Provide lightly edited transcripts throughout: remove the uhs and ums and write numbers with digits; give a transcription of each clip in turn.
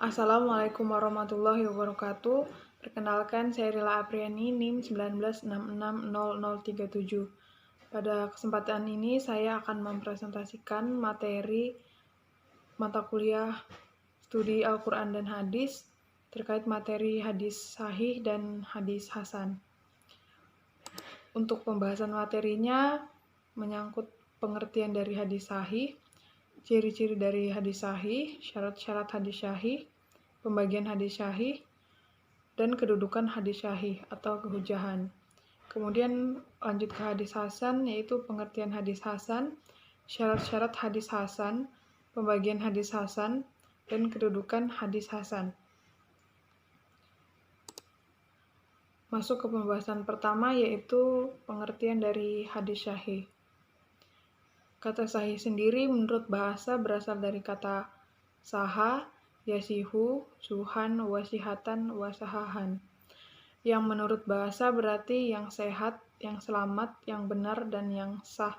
Assalamualaikum warahmatullahi wabarakatuh. Perkenalkan, saya Rila Apriani, NIM 19660037. Pada kesempatan ini, saya akan mempresentasikan materi mata kuliah studi Al-Quran dan Hadis terkait materi hadis sahih dan hadis hasan. Untuk pembahasan materinya menyangkut pengertian dari hadis sahih, ciri-ciri dari hadis sahih, syarat-syarat hadis sahih, pembagian hadis sahih, dan kedudukan hadis sahih atau kehujahan. Kemudian lanjut ke hadis hasan, yaitu pengertian hadis hasan, syarat-syarat hadis hasan, pembagian hadis hasan, dan kedudukan hadis hasan. Masuk ke pembahasan pertama, yaitu pengertian dari hadis sahih. Kata sahih sendiri menurut bahasa berasal dari kata saha, yasihu, suhan, wasihatan, wasahahan. Yang menurut bahasa berarti yang sehat, yang selamat, yang benar, dan yang sah.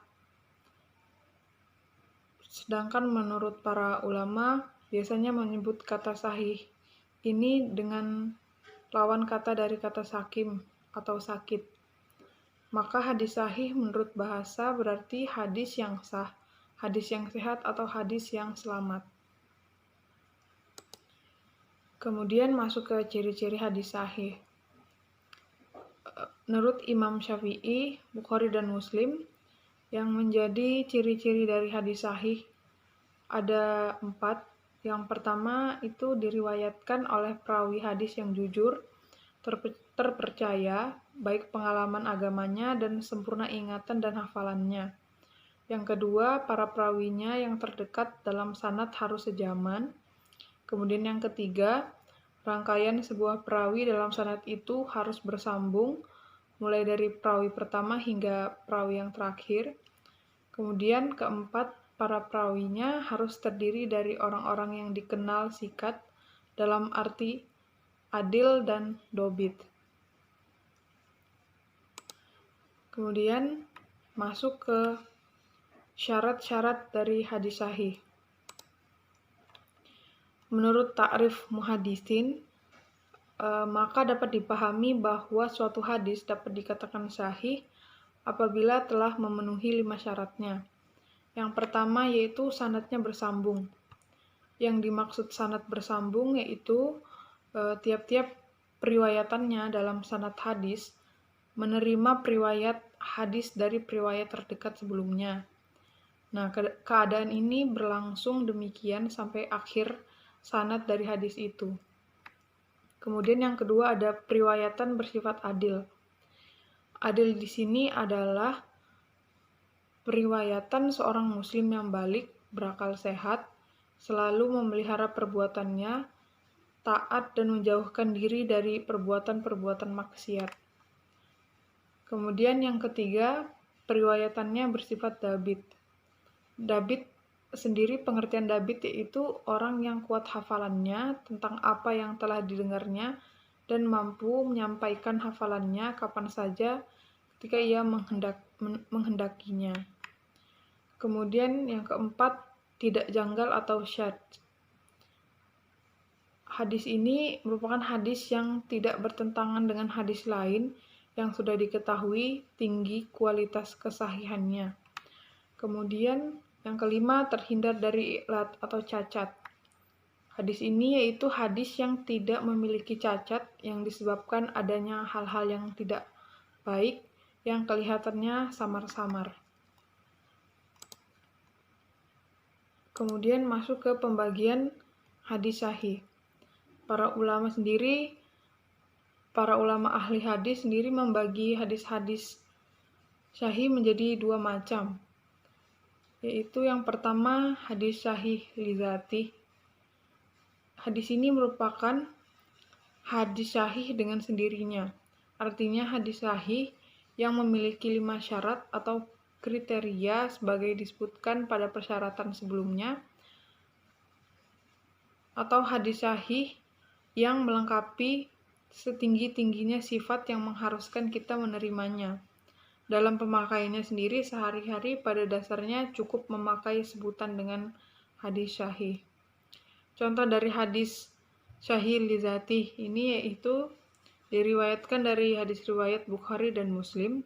Sedangkan menurut para ulama biasanya menyebut kata sahih ini dengan lawan kata dari kata sakim atau sakit. Maka hadis sahih menurut bahasa berarti hadis yang sah, hadis yang sehat, atau hadis yang selamat. Kemudian masuk ke ciri-ciri hadis sahih. Menurut Imam Syafi'i, Bukhari, dan Muslim, yang menjadi ciri-ciri dari hadis sahih ada 4. Yang pertama itu diriwayatkan oleh perawi hadis yang jujur, terpercaya, baik pengalaman agamanya dan sempurna ingatan dan hafalannya. Yang kedua, para perawinya yang terdekat dalam sanad harus sejaman. Kemudian yang ketiga, rangkaian sebuah perawi dalam sanad itu harus bersambung, mulai dari perawi pertama hingga perawi yang terakhir. Kemudian keempat, para perawinya harus terdiri dari orang-orang yang dikenal sikat dalam arti adil dan dobit. Kemudian masuk ke syarat-syarat dari hadis sahih. Menurut ta'rif muhaddisin, maka dapat dipahami bahwa suatu hadis dapat dikatakan sahih apabila telah memenuhi 5 syaratnya. Yang pertama yaitu sanadnya bersambung. Yang dimaksud sanad bersambung yaitu tiap-tiap periwayatannya dalam sanad hadis menerima periwayat hadis dari periwayat terdekat sebelumnya. Nah, keadaan ini berlangsung demikian sampai akhir sanad dari hadis itu. Kemudian yang kedua ada periwayatan bersifat adil. Adil di sini adalah periwayatan seorang muslim yang balik, berakal sehat, selalu memelihara perbuatannya, taat, dan menjauhkan diri dari perbuatan-perbuatan maksiat. Kemudian yang ketiga, periwayatannya bersifat dabit. Dabit sendiri, pengertian dabit yaitu orang yang kuat hafalannya tentang apa yang telah didengarnya dan mampu menyampaikan hafalannya kapan saja ketika ia menghendakinya. Kemudian yang keempat, tidak janggal atau syadz. Hadis ini merupakan hadis yang tidak bertentangan dengan hadis lain yang sudah diketahui tinggi kualitas kesahihannya. Kemudian yang kelima, terhindar dari ilat atau cacat. Hadis ini yaitu hadis yang tidak memiliki cacat yang disebabkan adanya hal-hal yang tidak baik yang kelihatannya samar-samar. Kemudian masuk ke pembagian hadis sahih. Para ulama ahli hadis sendiri membagi hadis-hadis sahih menjadi 2 macam. Yaitu yang pertama, hadis sahih li dzatih. Hadis ini merupakan hadis sahih dengan sendirinya. Artinya hadis sahih yang memiliki 5 syarat atau kriteria sebagai disebutkan pada persyaratan sebelumnya, atau hadis sahih yang melengkapi setinggi-tingginya sifat yang mengharuskan kita menerimanya. Dalam pemakaiannya sendiri sehari-hari pada dasarnya cukup memakai sebutan dengan hadis sahih. Contoh dari hadis sahih li dzatih ini yaitu diriwayatkan dari hadis riwayat Bukhari dan Muslim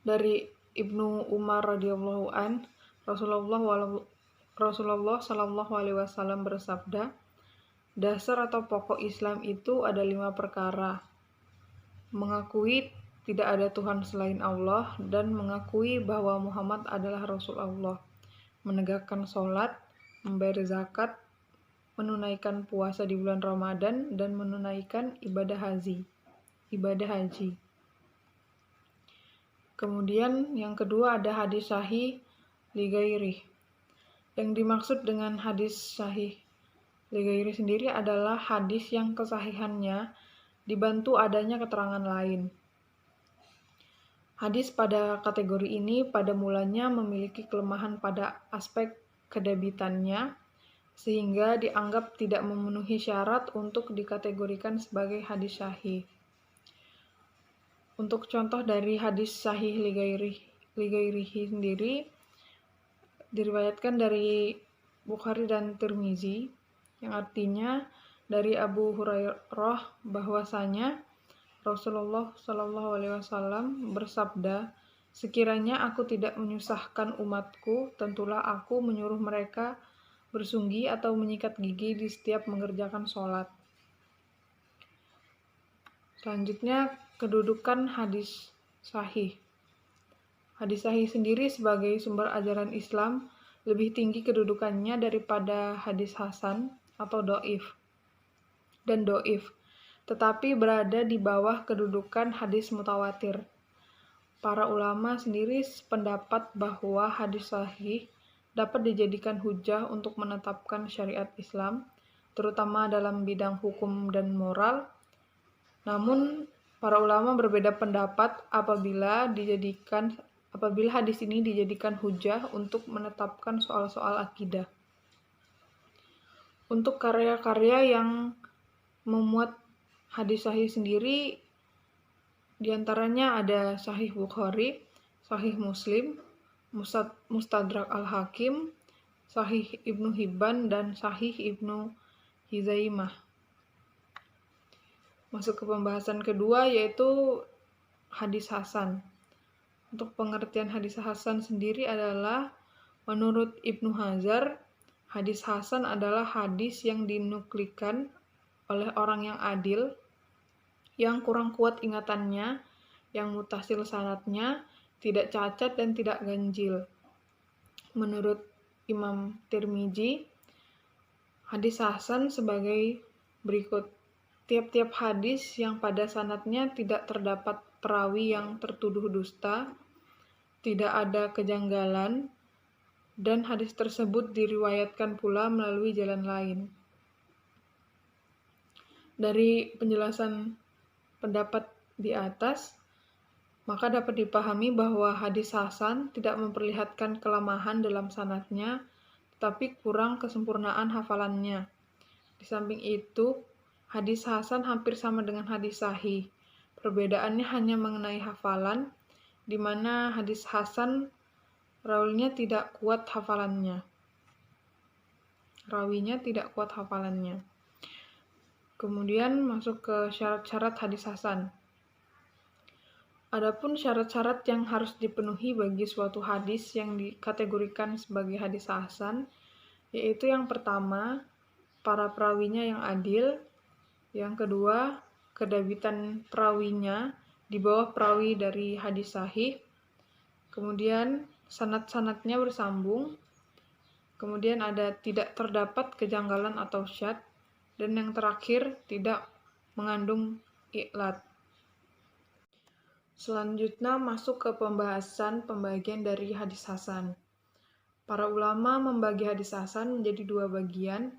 dari Ibnu Umar radhiyallahu an, Rasulullah Shallallahu alaihi wasallam bersabda, dasar atau pokok Islam itu ada 5 perkara. Mengakui tidak ada Tuhan selain Allah dan mengakui bahwa Muhammad adalah Rasul Allah, menegakkan sholat, membayar zakat, menunaikan puasa di bulan Ramadan, dan menunaikan ibadah haji. Kemudian yang kedua ada hadis sahih li ghairih. Yang dimaksud dengan hadis sahih li ghairih sendiri adalah hadis yang kesahihannya dibantu adanya keterangan lain. Hadis pada kategori ini pada mulanya memiliki kelemahan pada aspek kedabitannya, sehingga dianggap tidak memenuhi syarat untuk dikategorikan sebagai hadis sahih. Untuk contoh dari hadis sahih li ghairih sendiri, diriwayatkan dari Bukhari dan Tirmizi, yang artinya dari Abu Hurairah bahwasanya Rasulullah Shallallahu alaihi wasallam bersabda, sekiranya aku tidak menyusahkan umatku, tentulah aku menyuruh mereka bersunggi atau menyikat gigi di setiap mengerjakan sholat. Selanjutnya, kedudukan hadis sahih. Hadis sahih sendiri sebagai sumber ajaran Islam lebih tinggi kedudukannya daripada hadis hasan atau do'if, tetapi berada di bawah kedudukan hadis mutawatir. Para ulama sendiri sependapat bahwa hadis sahih dapat dijadikan hujah untuk menetapkan syariat Islam, terutama dalam bidang hukum dan moral. Namun, para ulama berbeda pendapat apabila hadis ini dijadikan hujah untuk menetapkan soal-soal akidah. Untuk karya-karya yang memuat hadis sahih sendiri, diantaranya ada Sahih Bukhari, Sahih Muslim, Mustadrak Al-Hakim, Sahih Ibnu Hibban, dan Sahih Ibnu Hizaimah. Masuk ke pembahasan kedua, yaitu hadis hasan. Untuk pengertian hadis hasan sendiri adalah, menurut Ibnu Hajar, hadis hasan adalah hadis yang dinuklikan oleh orang yang adil, yang kurang kuat ingatannya, yang mutasil sanadnya, tidak cacat dan tidak ganjil. Menurut Imam Tirmizi, hadis hasan sebagai berikut. Tiap-tiap hadis yang pada sanadnya tidak terdapat perawi yang tertuduh dusta, tidak ada kejanggalan, dan hadis tersebut diriwayatkan pula melalui jalan lain. Dari penjelasan pendapat di atas, maka dapat dipahami bahwa hadis hasan tidak memperlihatkan kelemahan dalam sanadnya, tetapi kurang kesempurnaan hafalannya. Di samping itu, hadis hasan hampir sama dengan hadis sahih. Perbedaannya hanya mengenai hafalan, di mana hadis hasan rawinya tidak kuat hafalannya. Kemudian masuk ke syarat-syarat hadis hasan. Adapun syarat-syarat yang harus dipenuhi bagi suatu hadis yang dikategorikan sebagai hadis hasan, yaitu yang pertama, para perawinya yang adil, yang kedua, kedabitan perawinya di bawah perawi dari hadis sahih, kemudian sanad-sanadnya bersambung, kemudian ada tidak terdapat kejanggalan atau syadz, dan yang terakhir tidak mengandung i'lal. Selanjutnya masuk ke pembagian dari hadis hasan. Para ulama membagi hadis hasan menjadi 2 bagian.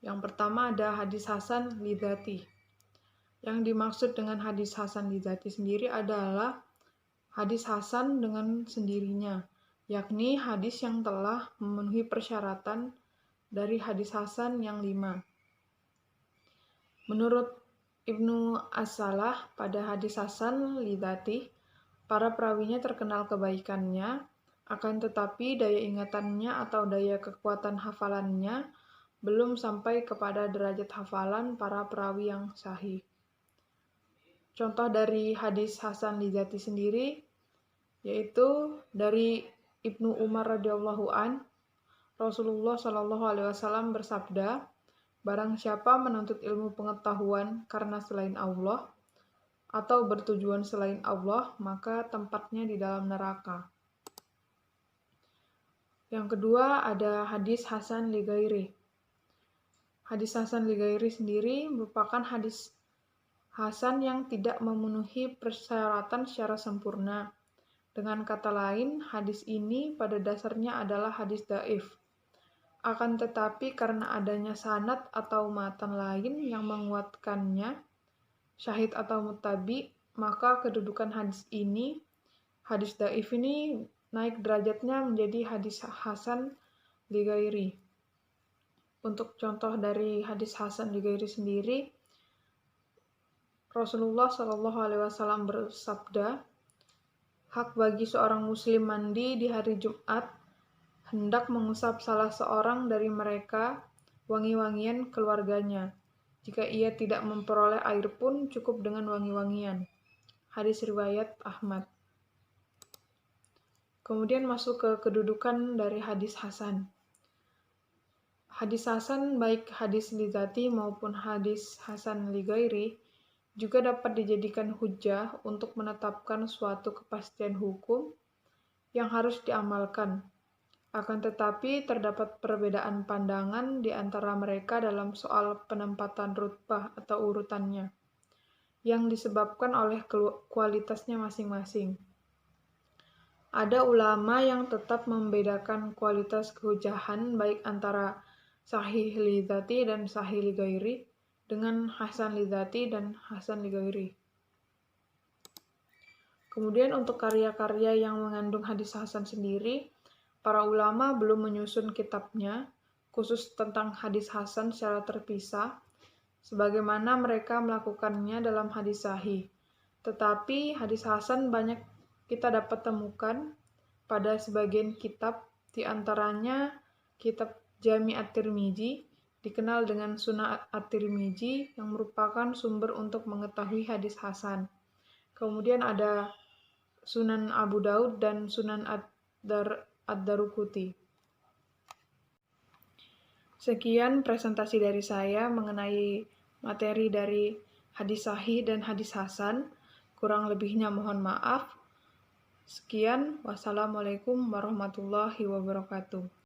Yang pertama ada hadis hasan li dzatih. Yang dimaksud dengan hadis hasan li dzatih sendiri adalah hadis hasan dengan sendirinya, yakni hadis yang telah memenuhi persyaratan dari hadis hasan yang 5. Menurut Ibnu As-Salah, pada hadis hasan li dzatih, para perawinya terkenal kebaikannya, akan tetapi daya ingatannya atau daya kekuatan hafalannya belum sampai kepada derajat hafalan para perawi yang sahih. Contoh dari hadis Hasan li dzati sendiri yaitu dari Ibnu Umar radhiyallahu an, Rasulullah shallallahu alaihi wasallam bersabda, barang siapa menuntut ilmu pengetahuan karena selain Allah atau bertujuan selain Allah, maka tempatnya di dalam neraka. Yang kedua ada hadis Hasan li ghairi. Hadis Hasan li ghairi sendiri merupakan hadis Hasan yang tidak memenuhi persyaratan secara sempurna. Dengan kata lain, hadis ini pada dasarnya adalah hadis dhaif. Akan tetapi karena adanya sanad atau matan lain yang menguatkannya, syahid atau muttabi, maka kedudukan hadis dhaif ini naik derajatnya menjadi hadis Hasan li ghairi. Untuk contoh dari hadis Hasan li ghairi sendiri, Rasulullah Shallallahu alaihi wasallam bersabda, hak bagi seorang muslim mandi di hari Jumat hendak mengusap salah seorang dari mereka wangi-wangian keluarganya. Jika ia tidak memperoleh air pun cukup dengan wangi-wangian. Hadis riwayat Ahmad. Kemudian masuk ke kedudukan dari hadis Hasan. Hadis Hasan baik hadis li dzati maupun hadis Hasan li ghairi juga dapat dijadikan hujjah untuk menetapkan suatu kepastian hukum yang harus diamalkan. Akan tetapi terdapat perbedaan pandangan di antara mereka dalam soal penempatan rutbah atau urutannya, yang disebabkan oleh kualitasnya masing-masing. Ada ulama yang tetap membedakan kualitas kehujahan baik antara sahih li dzati dan sahih li ghairi dengan Hasan li dzati dan Hasan li ghairi. Kemudian untuk karya-karya yang mengandung hadis Hasan sendiri, para ulama belum menyusun kitabnya khusus tentang hadis Hasan secara terpisah, sebagaimana mereka melakukannya dalam hadis sahih. Tetapi hadis Hasan banyak kita dapat temukan pada sebagian kitab, di antaranya kitab Jami' at-Tirmidzi, dikenal dengan Sunan at-Tirmidzi yang merupakan sumber untuk mengetahui hadis Hasan. Kemudian ada Sunan Abu Daud dan Sunan ad-Daruquthi. Sekian presentasi dari saya mengenai materi dari hadis sahih dan hadis Hasan. Kurang lebihnya mohon maaf. Sekian, wassalamualaikum warahmatullahi wabarakatuh.